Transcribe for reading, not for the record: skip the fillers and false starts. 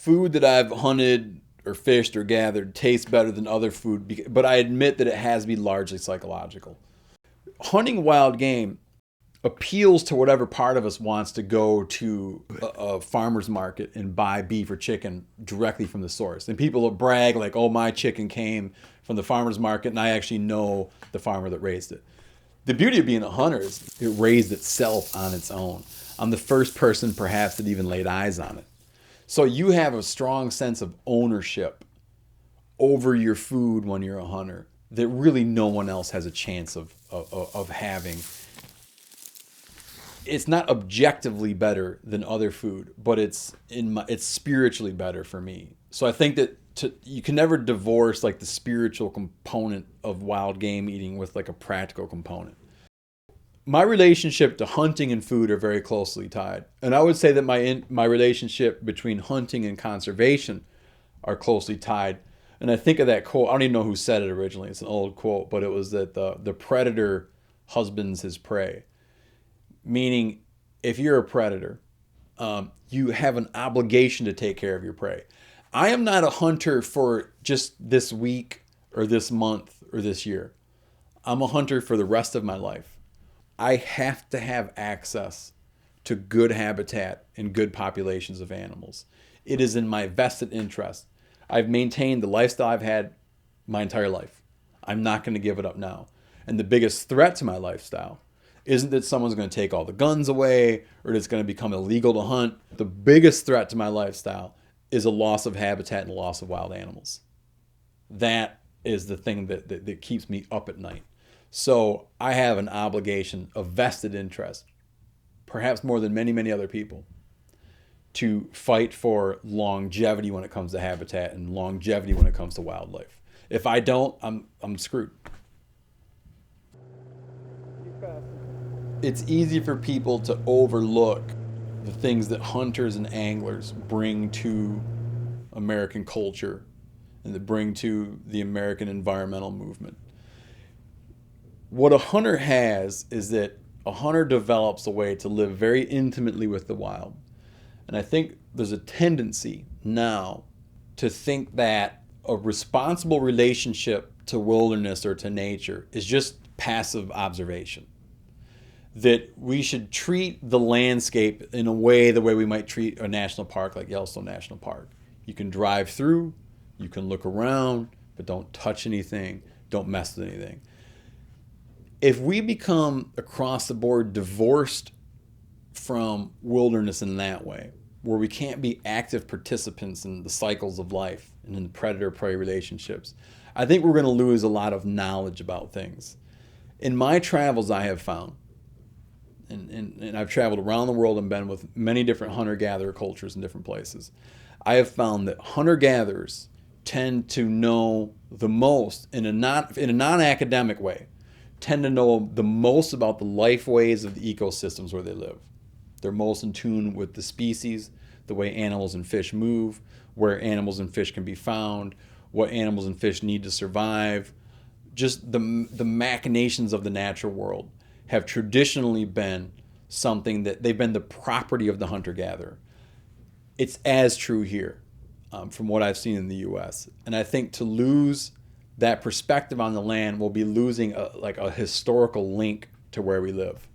food that I've hunted or fished or gathered tastes better than other food, but I admit that it has to be largely psychological. Hunting wild game appeals to whatever part of us wants to go to a farmer's market and buy beef or chicken directly from the source. And people will brag like, oh, my chicken came from the farmer's market and I actually know the farmer that raised it. The beauty of being a hunter is it raised itself on its own. I'm the first person perhaps that even laid eyes on it. So you have a strong sense of ownership over your food when you're a hunter that really no one else has a chance of having. It's not objectively better than other food, but it's spiritually better for me. So I think that you can never divorce like the spiritual component of wild game eating with like a practical component. My relationship to hunting and food are very closely tied. And I would say that my relationship between hunting and conservation are closely tied. And I think of that quote, I don't even know who said it originally. It's an old quote, but it was that the predator husbands his prey. Meaning, if you're a predator, you have an obligation to take care of your prey. I am not a hunter for just this week or this month or this year. I'm a hunter for the rest of my life. I have to have access to good habitat and good populations of animals. It is in my vested interest. I've maintained the lifestyle I've had my entire life. I'm not going to give it up now. And the biggest threat to my lifestyle isn't that someone's going to take all the guns away or that it's going to become illegal to hunt. The biggest threat to my lifestyle is a loss of habitat and a loss of wild animals. That is the thing that keeps me up at night. So I have an obligation, a vested interest, perhaps more than many, many other people, to fight for longevity when it comes to habitat and longevity when it comes to wildlife. If I don't, I'm screwed. It's easy for people to overlook the things that hunters and anglers bring to American culture and that bring to the American environmental movement. What a hunter has is that a hunter develops a way to live very intimately with the wild. And I think there's a tendency now to think that a responsible relationship to wilderness or to nature is just passive observation. That we should treat the landscape in a way the way we might treat a national park like Yellowstone National Park. You can drive through, you can look around, but don't touch anything, don't mess with anything. If we become across the board divorced from wilderness in that way, where we can't be active participants in the cycles of life and in the predator-prey relationships, I think we're going to lose a lot of knowledge about things. In my travels, I have found, and I've traveled around the world and been with many different hunter-gatherer cultures in different places, I have found that hunter-gatherers tend to know the most, in a non-academic way, tend to know the most about the life ways of the ecosystems where they live. They're most in tune with the species, the way animals and fish move, where animals and fish can be found, what animals and fish need to survive. Just the machinations of the natural world have traditionally been something that they've been the property of the hunter-gatherer. It's as true here from what I've seen in the U.S. And I think to lose that perspective on the land will be losing a historical link to where we live.